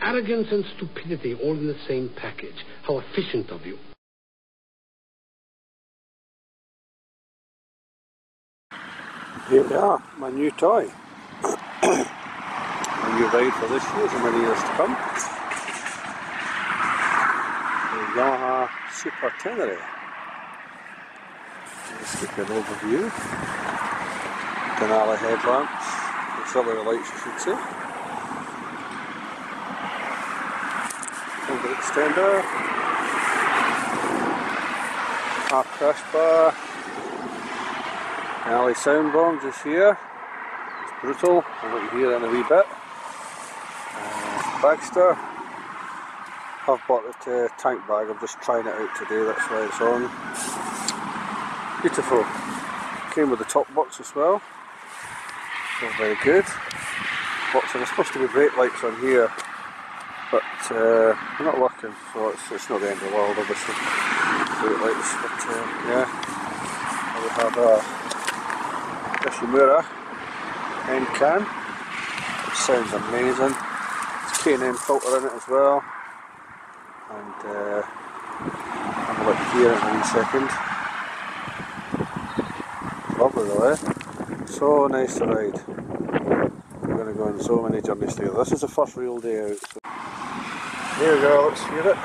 Arrogance and stupidity all in the same package. How efficient of you. Here we are, my new toy. My new ride for this year and many years to come. The Yamaha Super Tenere. Let's give you an overview. Tenere headlamps, auxiliary lights I should say. Finger extender. Half crash bar. Alley sound bomb just here. It's brutal, I'll let you hear it in a wee bit. Bagster. I've bought the tank bag, I'm just trying it out today, that's why it's on. Beautiful. Came with the top box as well. So very good. There's supposed to be brake lights on here, but they're not working, so it's not the end of the world obviously. Brake lights, but yeah. We have a Shimura end can, which sounds amazing. It's K&M filter in it as well, and I'll let you hear it in a second. Lovely though, eh? So nice to ride. We're going to go on so many journeys together. This is the first real day out. So. Here we go, let's hear it.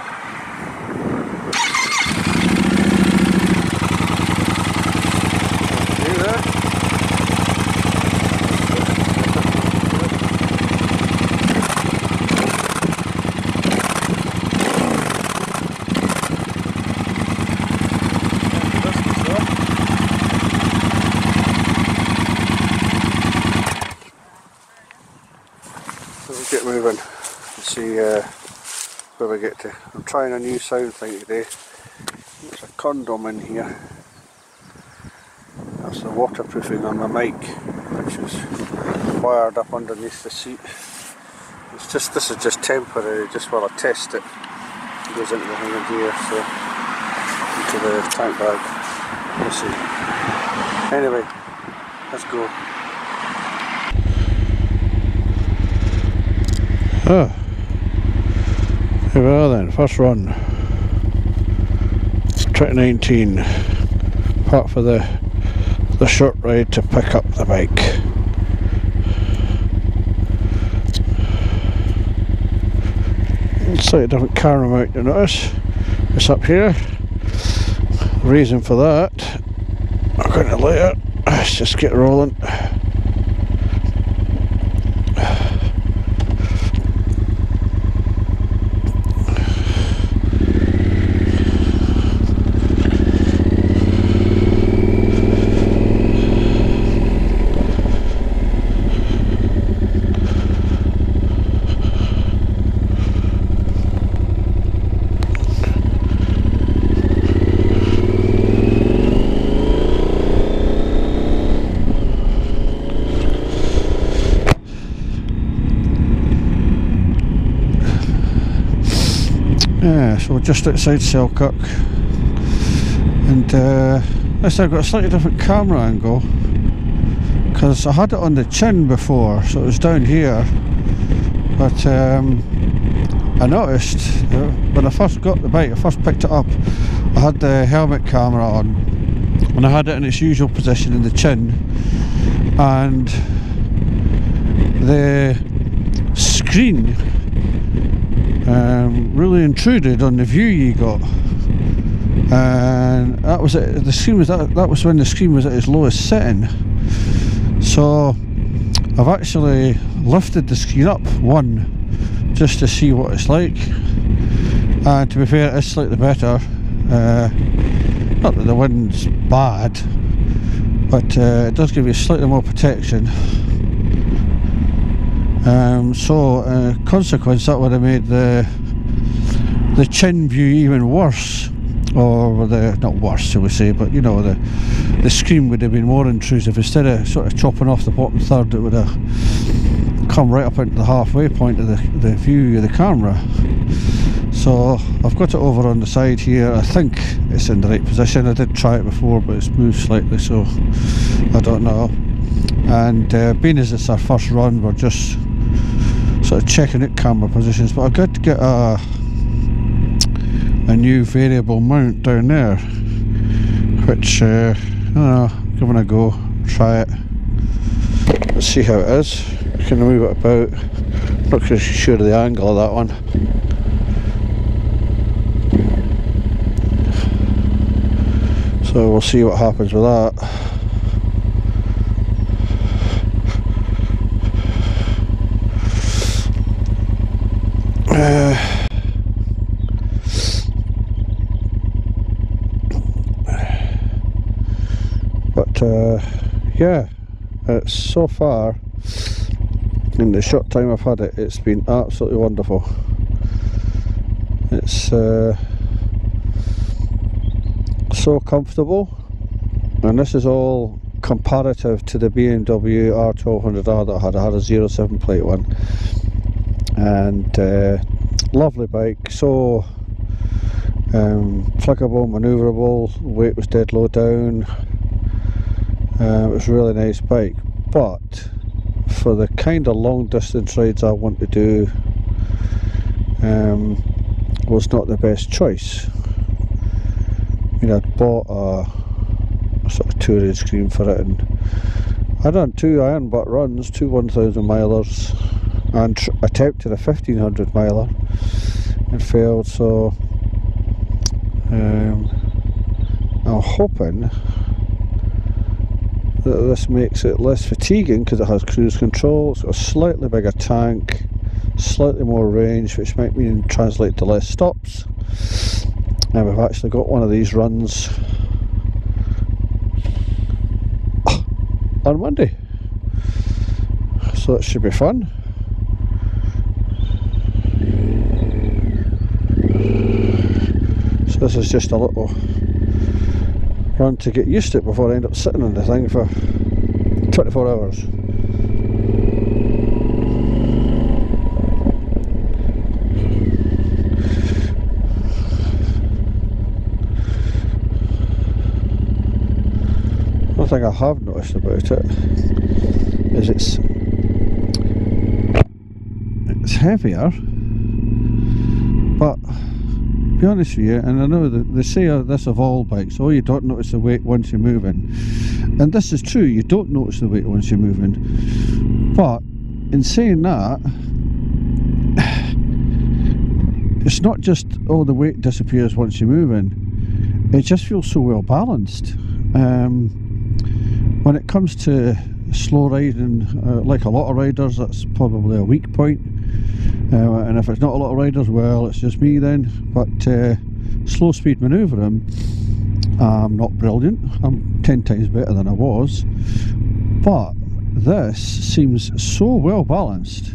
Let's get moving and see where we get to. I'm trying a new sound thing today. There's a condom in here. That's the waterproofing on my mic, which is wired up underneath the seat. This is just temporary, just while I test it. It goes into the thing in here, so into the tank bag. We'll see. Anyway, let's go. Oh, here we are then, first run, 2019, part for the short ride to pick up the bike. Slightly different camera mount, you notice, it's up here. The reason for that, I'm going to later, let's just get rolling. Yeah, so we're just outside Selkirk, and this I've got a slightly different camera angle because I had it on the chin before, so it was down here, but I noticed when I first got the bike, I first picked it up, I had the helmet camera on and I had it in its usual position in the chin, and the screen really intruded on the view you got, and that was it. The screen was that was when the screen was at its lowest setting. So I've actually lifted the screen up one just to see what it's like, and to be fair, it is slightly better. Not that the wind's bad, but it does give you slightly more protection. Consequence, that would have made the chin view even worse, or not worse, shall we say, but you know, the screen would have been more intrusive. Instead of sort of chopping off the bottom third, it would have come right up into the halfway point of the view of the camera. So I've got it over on the side here. I think it's in the right position. I did try it before, but it's moved slightly, so I don't know. And being as it's our first run, we're just sort of checking out camera positions, but I've got to get a new variable mount down there, which I don't know, giving a go, try it, let's see how it is. Can I move it about? Not really sure of the angle of that one. So we'll see what happens with that. Yeah, it's so far, in the short time I've had it, it's been absolutely wonderful. It's so comfortable, and this is all comparative to the BMW R1200R that I had. I had a 07 plate one, and lovely bike, so flickable, manoeuvrable, weight was dead low down. It was a really nice bike, but for the kind of long distance rides I want to do, was not the best choice. I mean, I'd bought a sort of touring screen for it, and I done 2 iron butt runs, 2 1,000 milers, and attempted a 1,500 miler and failed. So I'm hoping that this makes it less fatiguing, because it has cruise control, it's got a slightly bigger tank, slightly more range, which might mean translate to less stops. And we've actually got one of these runs on Monday, so it should be fun. So this is just a little run to get used to it before I end up sitting on the thing for 24 hours. One thing I have noticed about it is it's heavier, but to be honest with you, and I know that they say this of all bikes, oh, you don't notice the weight once you're moving, and this is true, you don't notice the weight once you're moving, but in saying that, it's not just, oh, the weight disappears once you're moving, it just feels so well balanced. When it comes to slow riding, like a lot of riders, that's probably a weak point. And if it's not a lot of riders, well, it's just me then. But slow speed manoeuvring, I'm not brilliant. I'm 10 times better than I was. But this seems so well balanced.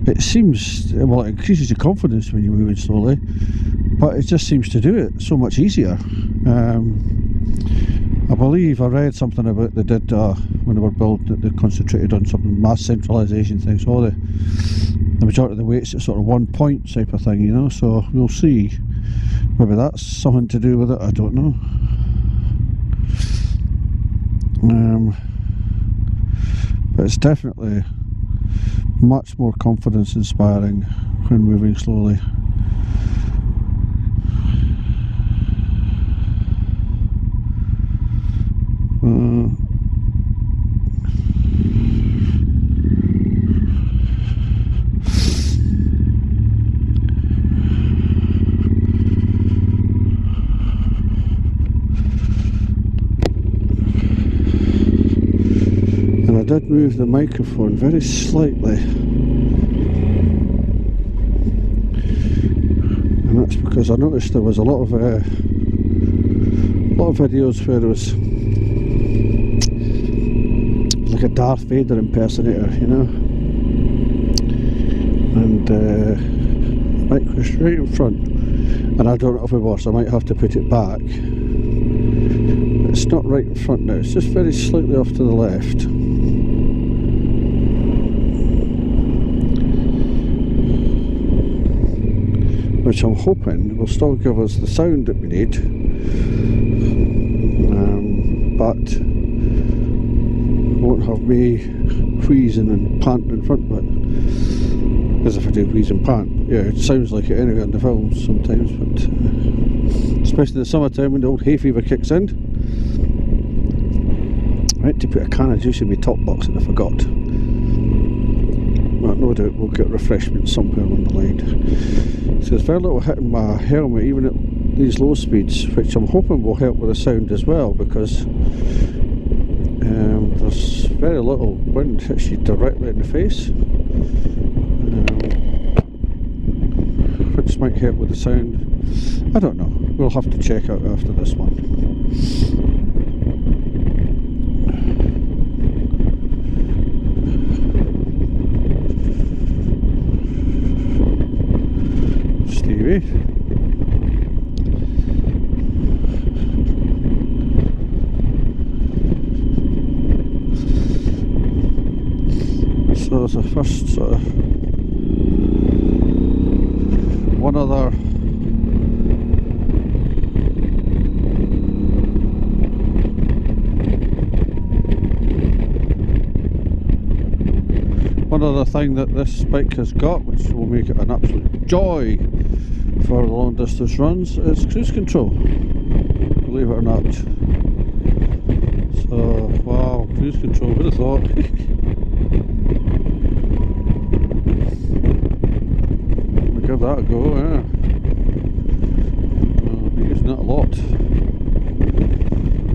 It seems, well, it increases your confidence when you're moving slowly, but it just seems to do it so much easier. I believe I read something about they did when they were building it, they concentrated on some mass centralisation things, so the majority of the weight's at sort of 1 point type of thing, you know, so we'll see. Maybe that's something to do with it, I don't know. But it's definitely much more confidence inspiring when moving slowly. And I did move the microphone very slightly, and that's because I noticed there was a lot of videos where there was like a Darth Vader impersonator, you know, and the mic was right in front, and I don't know if it was, so I might have to put it back. It's not right in front now, it's just very slightly off to the left. Which I'm hoping will still give us the sound that we need, but won't have me wheezing and panting in front of it. As if I do wheeze and pant. Yeah, it sounds like it anyway on the films sometimes, but especially in the summertime when the old hay fever kicks in. I had to put a can of juice in my top box and I forgot. But no doubt we'll get refreshments somewhere on the line. So there's very little hitting my helmet even at these low speeds, which I'm hoping will help with the sound as well, because there's very little wind hits you directly in the face, which might help with the sound. I don't know, we'll have to check out after this one. Stevie. So there's a first sort of one other thing that this bike has got, which will make it an absolute joy for long distance runs, is cruise control, believe it or not. So wow, cruise control, who'd have thought? Give that a go, yeah. I'll be using it a lot.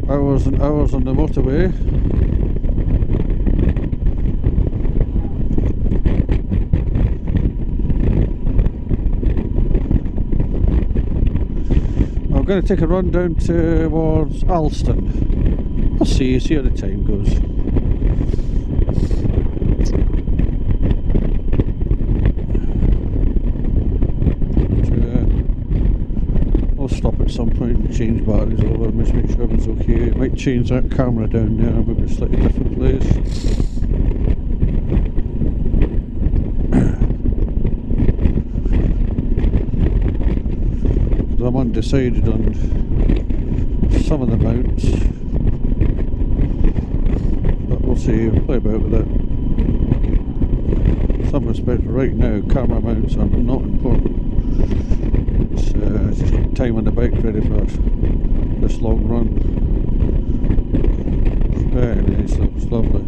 Hours and hours on the motorway. I'm going to take a run down towards Alston. I'll see how the time goes. Stop at some point and change batteries over, just make sure everything's okay. Might change that camera down there, maybe a slightly different place. I'm undecided on some of the mounts, but we'll see, we'll play about with it. In some respects, right now, camera mounts are not important. Just get time on the bike ready for this long run. Very nice, it's lovely.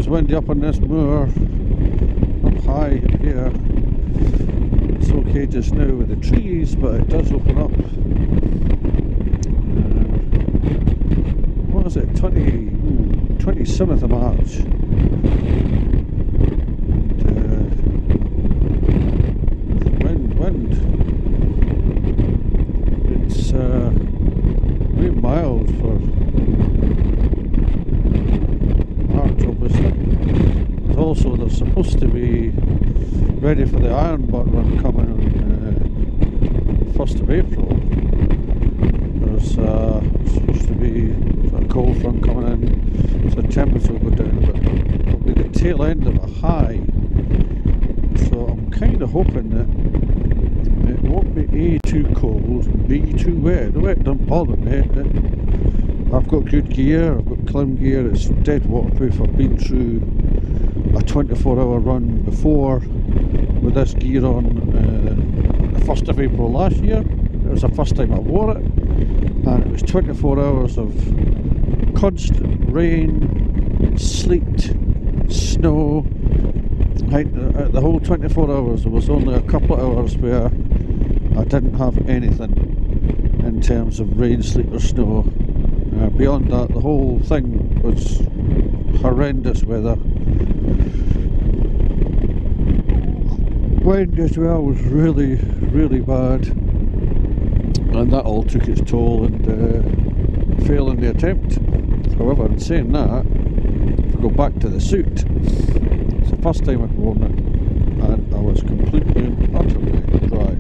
Windy up on this moor, up high up here. It's okay just now with the trees, but it does open up. What is it? 27th of March. Wind. It's very mild for March, obviously. Also, they're supposed to be ready for the Iron Butt run coming on 1st of April. There's supposed to be a cold front coming in, so temperature will go down a bit. It'll be the tail end of a high, so I'm kind of hoping that it won't be A, too cold, and B, too wet. The wet don't bother me. I've got good gear, I've got climb gear, it's dead waterproof. I've been through a 24-hour run before with this gear on the 1st of April last year. It was the first time I wore it, and it was 24 hours of constant rain, sleet, snow. The whole 24 hours, there was only a couple of hours where I didn't have anything in terms of rain, sleet or snow. Beyond that, the whole thing was horrendous weather. Wind as well was really, really bad. and that all took its toll and failed in the attempt. However, in saying that, if we go back to the suit, it's the first time I'd worn it and I was completely and utterly dry.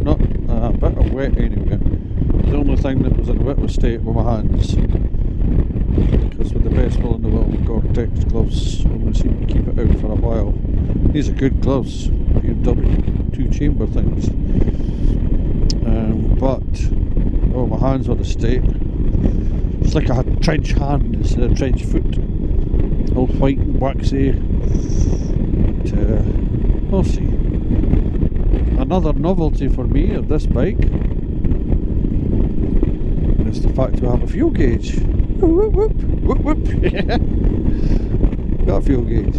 Not a bit of wet anywhere. The only thing that was in a wet state were my hands, because with the best will in the world, Gore-Tex gloves only seem to keep it out for a while. These are good gloves, BMW 2-chamber things, but oh, my hands were the state. It's like I had trench hand instead of trench foot, all white and waxy. But, we'll see. Another novelty for me of this bike is the fact we have a fuel gauge. Whoop, whoop, whoop, whoop. Got a fuel gauge.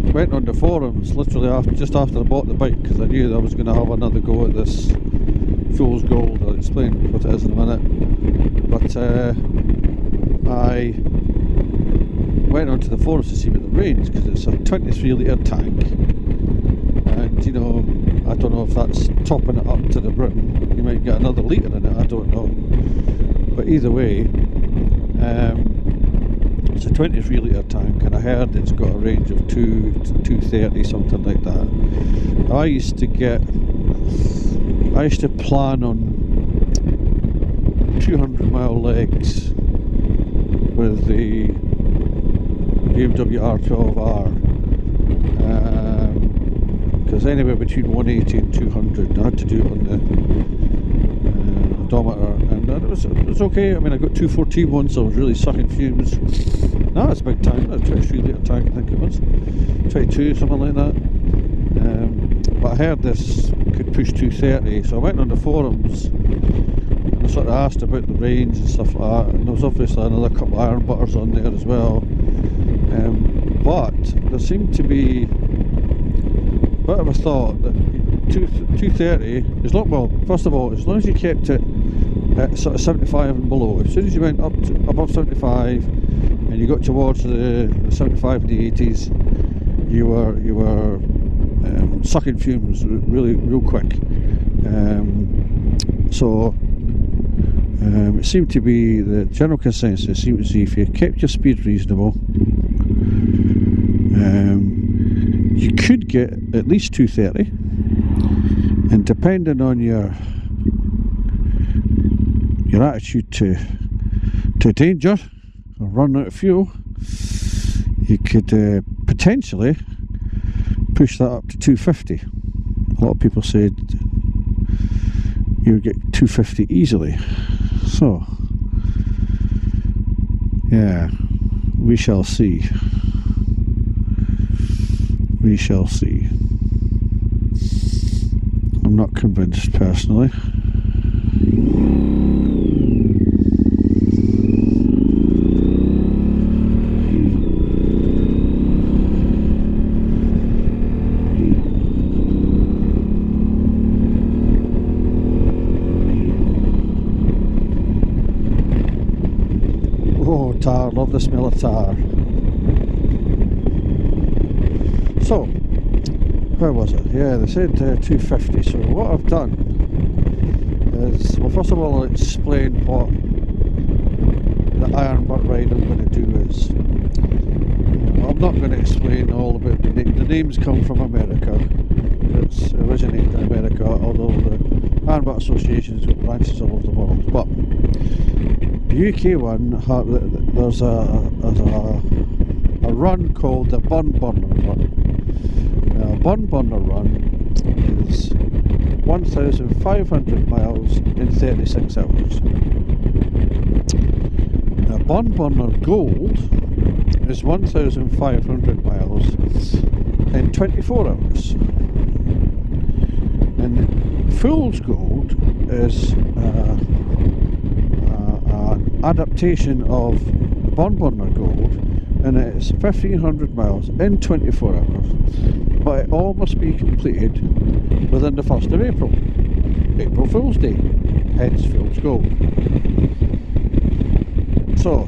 I went on the forums literally just after I bought the bike, because I knew that I was going to have another go at this fool's gold. I'll explain what it is in a minute. But I went onto the forums to see what the range, because it's a 23 litre tank, and you know, I don't know if that's topping it up to the brim. You might get another litre in it, I don't know. But either way, it's a 23 litre tank, and I heard it's got a range of 230, something like that. I used to plan on 200-mile legs with the BMW R12R, because anywhere between 180 and 200, I had to do it on the odometer, and it was okay. I mean, I got 214 once, so I was really sucking fumes. No, it's a big tank, a 23 litre tank, I think it was, 22, something like that. But I heard this could push 230, so I went on the forums and I sort of asked about the range and stuff like that, and there was obviously another couple of iron butters on there as well. But there seemed to be a bit of a thought that 230 is not, well, first of all, as long as you kept it at sort of 75 and below, as soon as you went up to above 75 and you got towards the 75 and the 80s, you were sucking fumes real quick. It seemed to be the general consensus seemed to see if you kept your speed reasonable, you could get at least 230, and depending on your attitude to danger or running out of fuel, you could potentially push that up to 250. A lot of people said you would get 250 easily. So yeah, we shall see. We shall see. I'm not convinced personally. Oh, tar, love the smell of tar. So, where was it? Yeah, they said 250. So what I've done is, well, first of all, I'll explain what the iron butt ride I'm going to do is. I'm not going to explain all about the name. The names come from America. It's originated in America, although the Iron Butt Association has got branches all over the world. But the UK one, there's a run called the Bun Burner Run. Now, Bun Burner Run is 1,500 miles in 36 hours. Now, Bun Burner Gold is 1,500 miles in 24 hours. And Fool's Gold is an adaptation of Bun Burner Gold, and it's 1,500 miles in 24 hours. But it all must be completed within the 1st of April. April Fool's Day, hence Fool's Gold. So,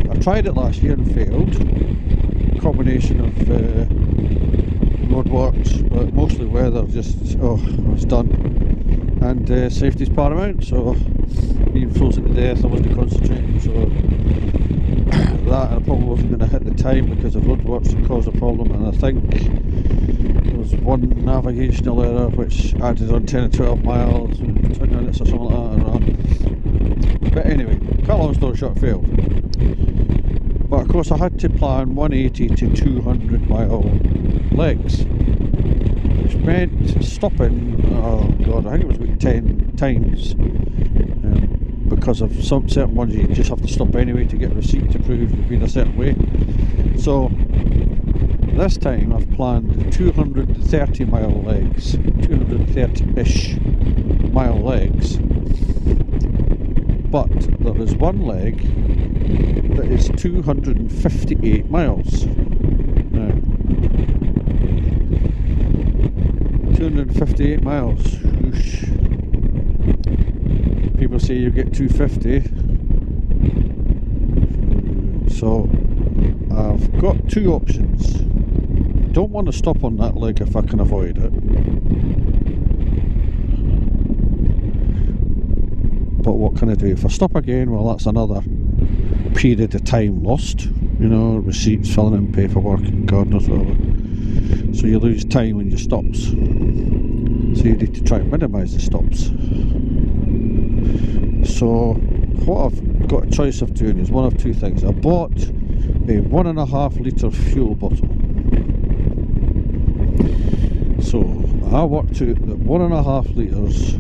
I tried it last year and failed. Combination of roadworks, but mostly weather. Just I was done. And safety's paramount, so being frozen to death, I wasn't concentrating. So that, I probably wasn't going to hit the time because of roadworks that caused a problem. And I think there was one navigational error which added on 10 or 12 miles, 20 minutes or something like that. But anyway, cut a long story short, failed. But of course I had to plan 180 to 200 mile legs, which meant stopping, oh god, I think it was about 10 times, because of some certain ones you just have to stop anyway to get a receipt to prove you've been a certain way. So this time I've planned 230 mile legs, 230-ish mile legs, but there is one leg that is 258 miles. Now, 258 miles. Whoosh. People say you get 250. So I've got two options. I don't want to stop on that leg if I can avoid it. But what can I do? If I stop again, well, that's another period of time lost, you know, receipts, filling in paperwork and God knows whatever. So you lose time when you stops, so you need to try and minimise the stops. So what I've got a choice of doing is one of two things. I bought a 1.5 litre fuel bottle, so I worked out that 1.5 litres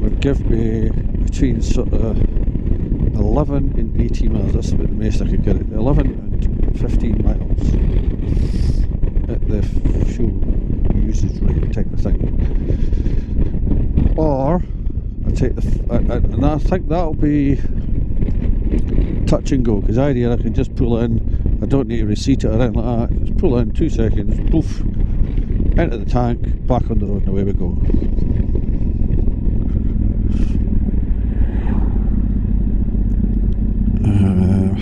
would give me between sort of 11 and 18 miles. That's about the most I could get it. 11 and 15 miles at the fuel usage rate type of thing. Or I take the and I think that'll be touch and go, because the idea I can just pull in. I don't need to reseat it or anything like that. Just pull in 2 seconds, poof, into the tank, back on the road, and away we go.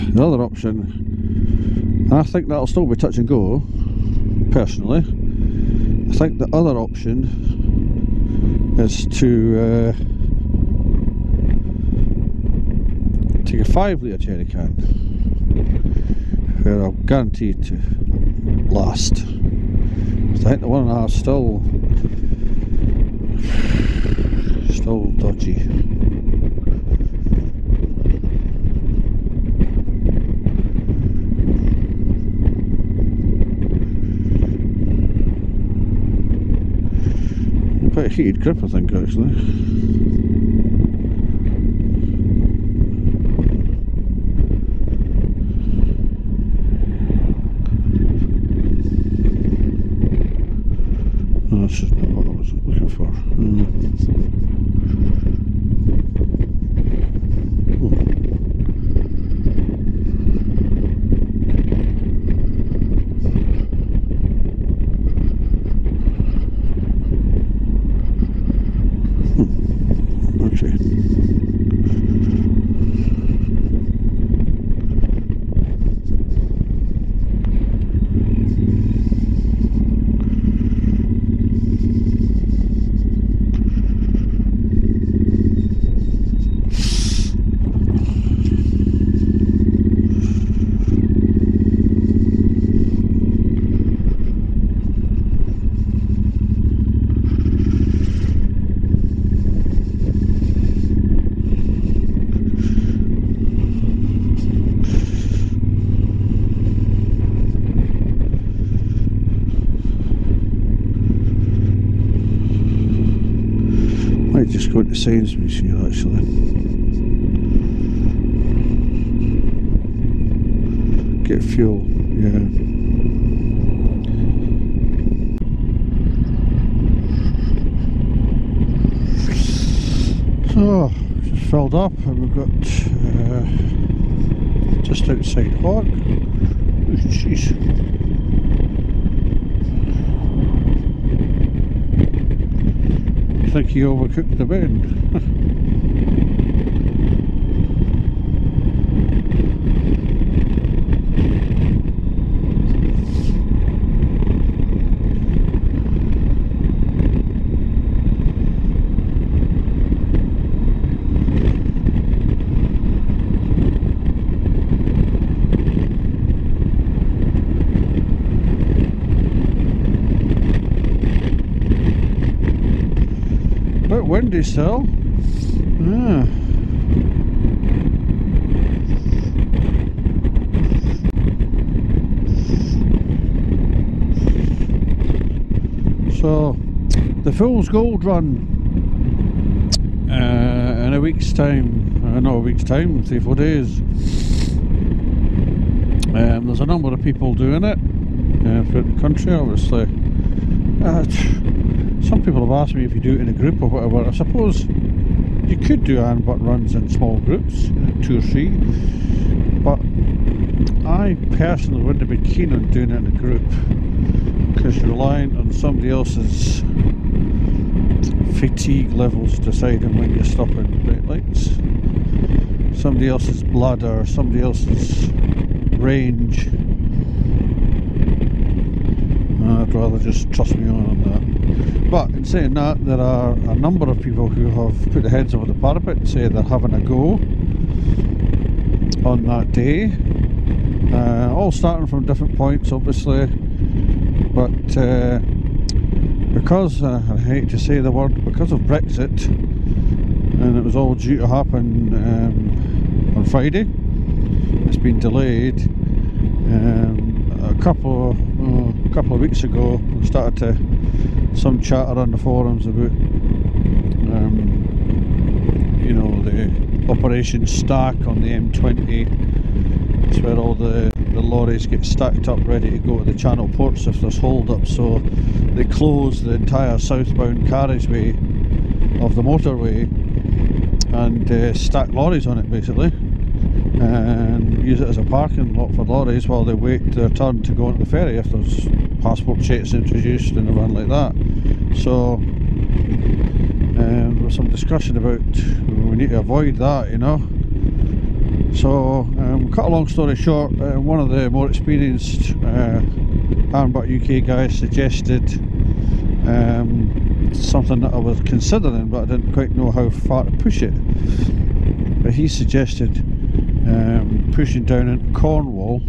The other option, I think that'll still be touch and go, personally. I think the other option is to take a 5 litre jerry can, where I'm guaranteed to last. So I think the 1.5 still dodgy. Quite a heated grip, I think, actually. No, this is not what I was looking for. Just go into Sainsbury's here, actually. Get fuel, yeah. So, just filled up, and we've got just outside Hog. Oh, jeez. I think he overcooked the bend. windy still. Yeah. So the Fool's Gold run in a week's time, not a week's time, 3-4 days. There's a number of people doing it throughout the country, obviously. Some people have asked me if you do it in a group or whatever. I suppose you could do iron butt runs in small groups, 2 or 3, but I personally wouldn't have been keen on doing it in a group, because you're relying on somebody else's fatigue levels deciding when you're stopping red lights, somebody else's bladder, somebody else's range. I'd rather just trust me on that. But in saying that, there are a number of people who have put their heads over the parapet and say they're having a go on that day, all starting from different points, obviously, but because I hate to say the word, because of Brexit, and it was all due to happen on Friday, it's been delayed. A couple of weeks ago, we started some chatter on the forums about you know, the Operation Stack on the M20. It's where all the lorries get stacked up ready to go to the Channel ports if there's hold up, so they close the entire southbound carriageway of the motorway and stack lorries on it basically, and use it as a parking lot for lorries while they wait their turn to go onto the ferry if there's passport checks introduced and everything like that. So there was some discussion about we need to avoid that, you know. So cut a long story short, one of the more experienced Iron Butt UK guys suggested something that I was considering, but I didn't quite know how far to push it. But he suggested pushing down into Cornwall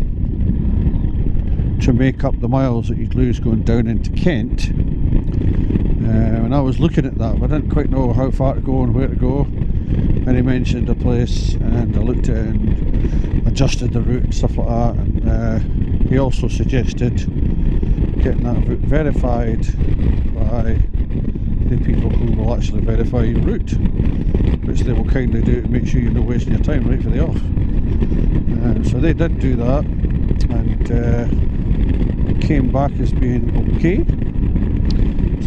to make up the miles that you'd lose going down into Kent. And I was looking at that, but I didn't quite know how far to go and where to go. And he mentioned a place, and I looked at it and adjusted the route and stuff like that. And he also suggested getting that route verified by the people who will actually verify your route, which they will kindly do to make sure you're not wasting your time right for the off. So they did do that, and it came back as being okay.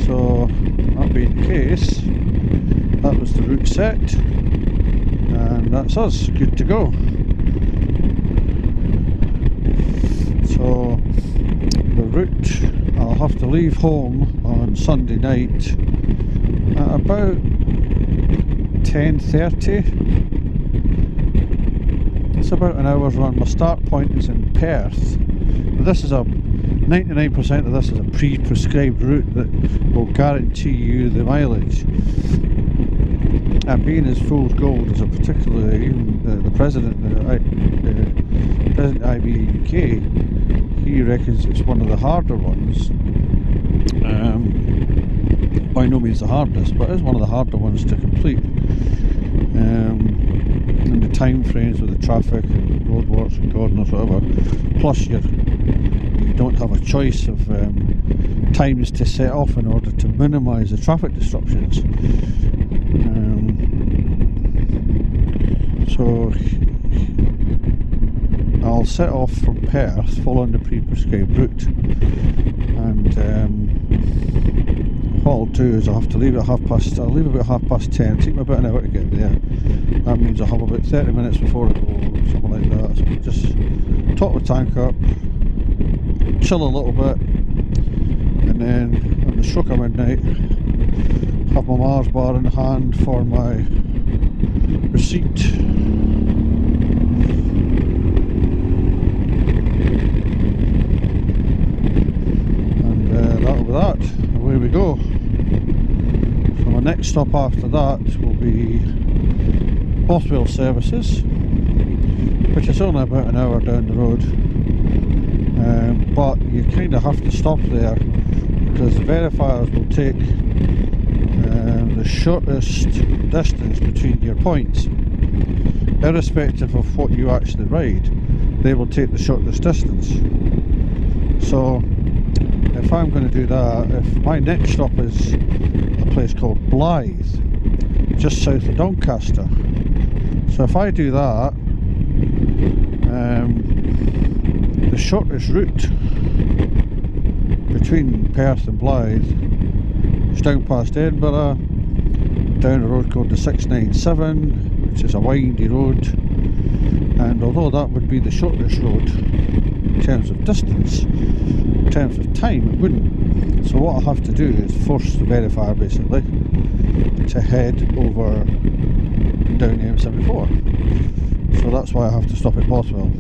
So that being the case, that was the route set, and that's us, good to go. So the route, I'll have to leave home on Sunday night at about 10:30. It's about an hour's run. My start point is in Perth. This is 99% of this is a pre-prescribed route that will guarantee you the mileage. And being as Fool's Gold as a particular, even the president, President IBA UK, he reckons it's one of the harder ones. By no means the hardest, but it's one of the harder ones to complete. And the time frames with the traffic and roadworks and God knows whatever. Plus you don't have a choice of times to set off in order to minimise the traffic disruptions. So I'll set off from Perth following the pre-prescribed route, and what I'll do is I'll have to leave at I'll leave about 10:30, take me about an hour to get there. That means I'll have about 30 minutes before I go, something like that. So just top the tank up, chill a little bit, and then at the stroke of midnight have my Mars bar in hand for my receipt. And that'll be that. Away we go. So my next stop after that will be Bothwell Services, which is only about an hour down the road. But you kind of have to stop there because the verifiers will take the shortest distance between your points. Irrespective of what you actually ride, they will take the shortest distance. So if I'm going to do that, if my next stop is a place called Blythe, just south of Doncaster, so if I do that, the shortest route between Perth and Blythe is down past Edinburgh, down a road called the 697, which is a windy road, and although that would be the shortest road in terms of distance, in terms of time it wouldn't. So what I have to do is force the verifier basically to head over down the M74. So that's why I have to stop at Bothwell.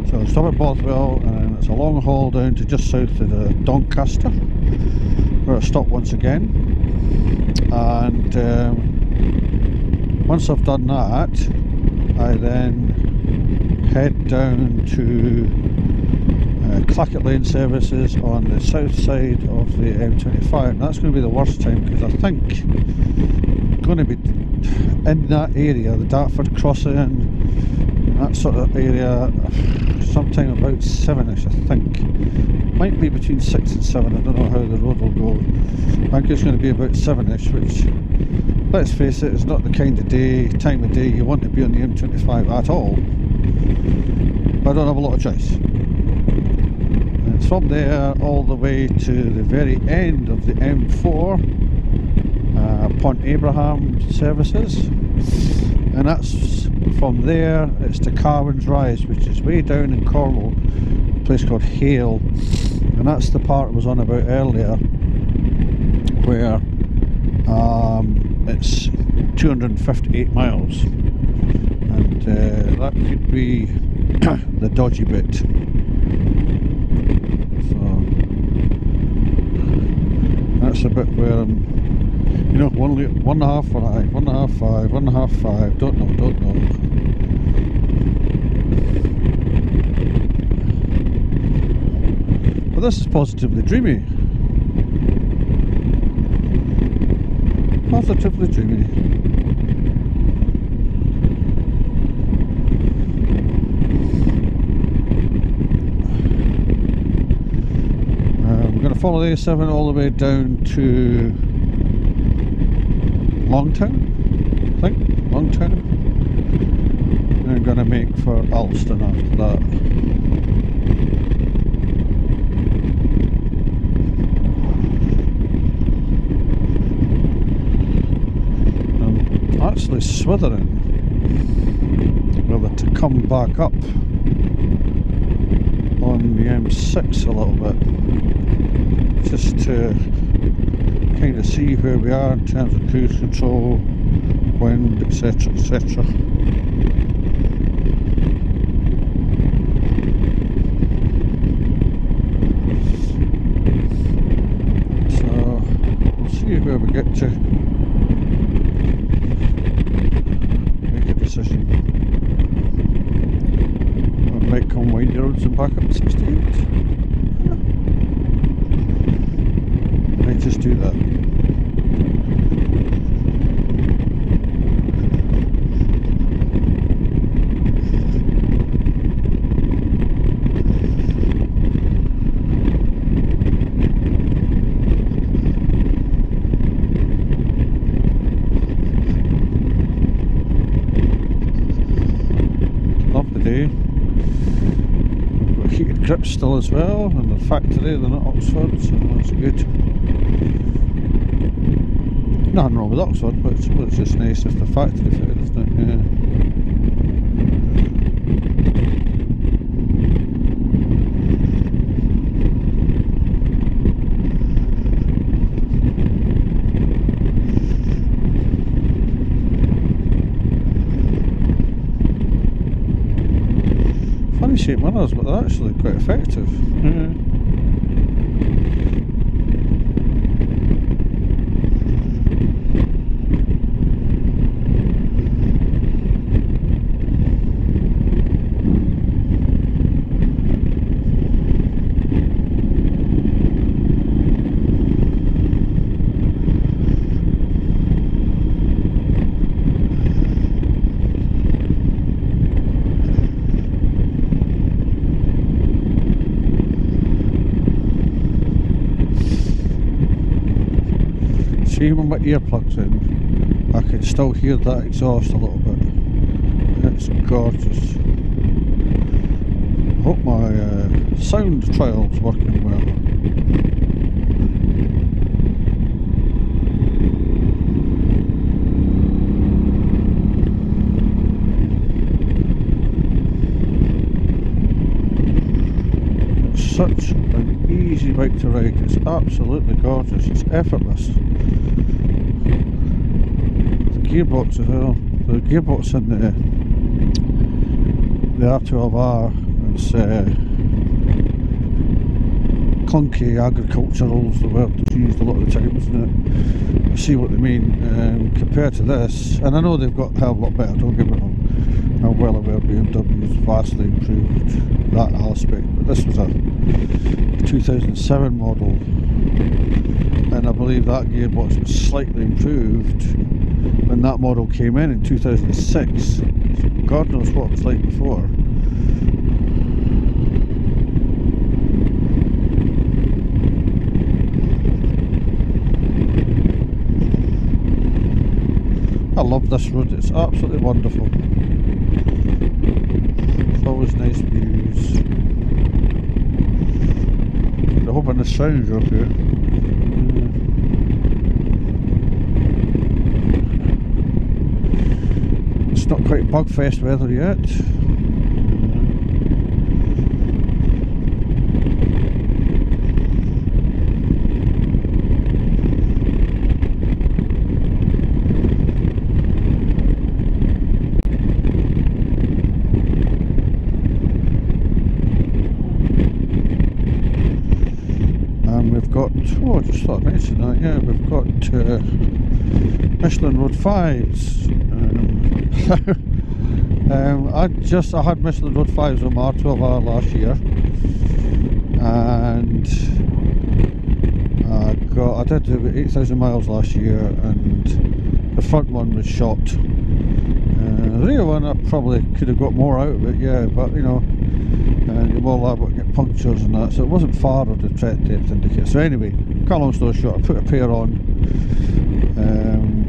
So I stop at Bothwell, and it's a long haul down to just south of the Doncaster, where I stop once again. And once I've done that, I then head down to Clackett Lane services on the south side of the M25. And that's going to be the worst time, because I think I'm going to be in that area, the Dartford crossing, that sort of area, sometime about 7ish, I think. Might be between 6 and 7, I don't know how the road will go. I think it's going to be about 7ish, which, let's face it, is not the kind of time of day you want to be on the M25 at all. But I don't have a lot of choice. And it's from there all the way to the very end of the M4, Pont Abraham services, and that's from there it's to Carwin's Rise, which is way down in Cornwall, a place called Hale, and that's the part I was on about earlier, where it's 258 miles, and that could be the dodgy bit. So that's a bit where I'm, you know, 1.5, 1.5, 1.5, don't know. But this is positively dreamy. Positively dreamy. We're going to follow the A7 all the way down to Longtown, I think, Longtown. And I'm going to make for Alston after that. I'm actually swithering whether to come back up on the M6 a little bit, just to kind of see where we are in terms of cruise control, wind, etc, etc. So we'll see where we get to, make a decision. I might come windy roads and back up to 68. Might just do that. Love the day. We've got heated grips still as well, and the factory, they're not Oxford, so that's good. Nothing wrong with Oxford, but it's just nice if the factory fitted, isn't it? Yeah. Funny shaped mirrors, but they're actually quite effective. Yeah. So even with earplugs in, I can still hear that exhaust a little bit. It's gorgeous. I hope my sound trial's working well. Such an easy bike to ride. It's absolutely gorgeous. It's effortless. The gearbox as well. The gearbox in the R12R is clunky, agricultural is the word that's used a lot of the time, isn't it? I see what they mean. Compared to this, and I know they've got a hell of a lot better, don't get me wrong. I'm well aware BMW's vastly improved that aspect, but this was a 2007 model, and I believe that gearbox was slightly improved when that model came in 2006. So God knows what it was like before. I love this road, it's absolutely wonderful. It's always nice views. I'm hoping the sound's okay. It's not quite bugfest weather yet. Oh, I just thought I'd mention that, yeah, we've got Michelin Road 5s. I had Michelin Road 5s on my R12R last year, and I did do about 8,000 miles last year, and the front one was shot. The rear one I probably could have got more out of it, yeah, but you know, you're more liable to get punctures and that, so it wasn't far of the tread depth indicator. So anyway, cut a long story short, I put a pair on.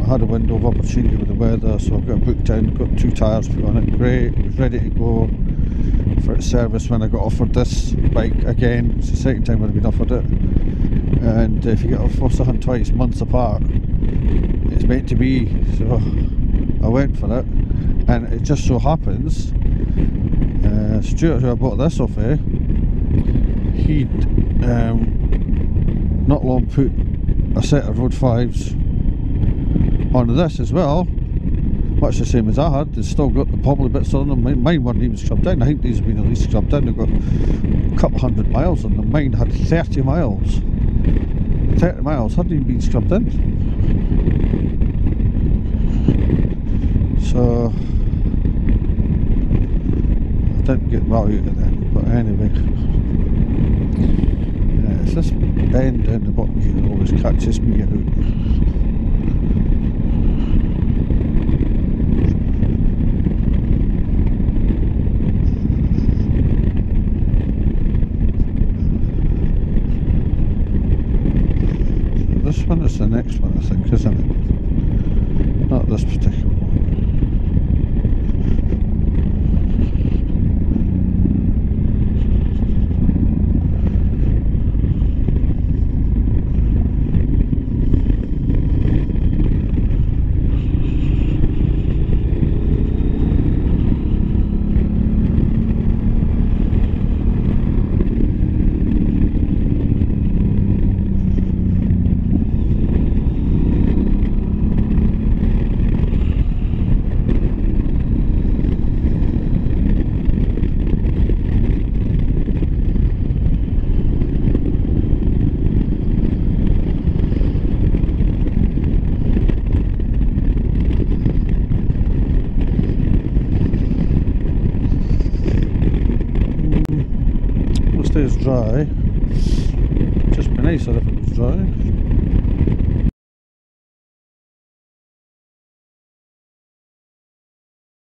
I had a window of opportunity with the weather, so I got booked in, got 2 tyres put on it, great, it was ready to go for its service when I got offered this bike again. It's the second time I've been offered it, and if you get offered something twice, months apart, it's meant to be, so I went for it. And it just so happens, Stuart, who I bought this off he'd not long put a set of Road 5s onto this as well, much the same as I had. They've still got the pobbly bits on them. Mine weren't even scrubbed in. I think these have been at least scrubbed in. They've got a couple hundred miles on them. Mine had 30 miles. 30 miles hadn't even been scrubbed in. So didn't get value to them, but anyway, yeah, it's this bend down the bottom here that always catches me out. So this one is the next one, I think, isn't it? Not this particular one. Dry, just be nicer if it was dry.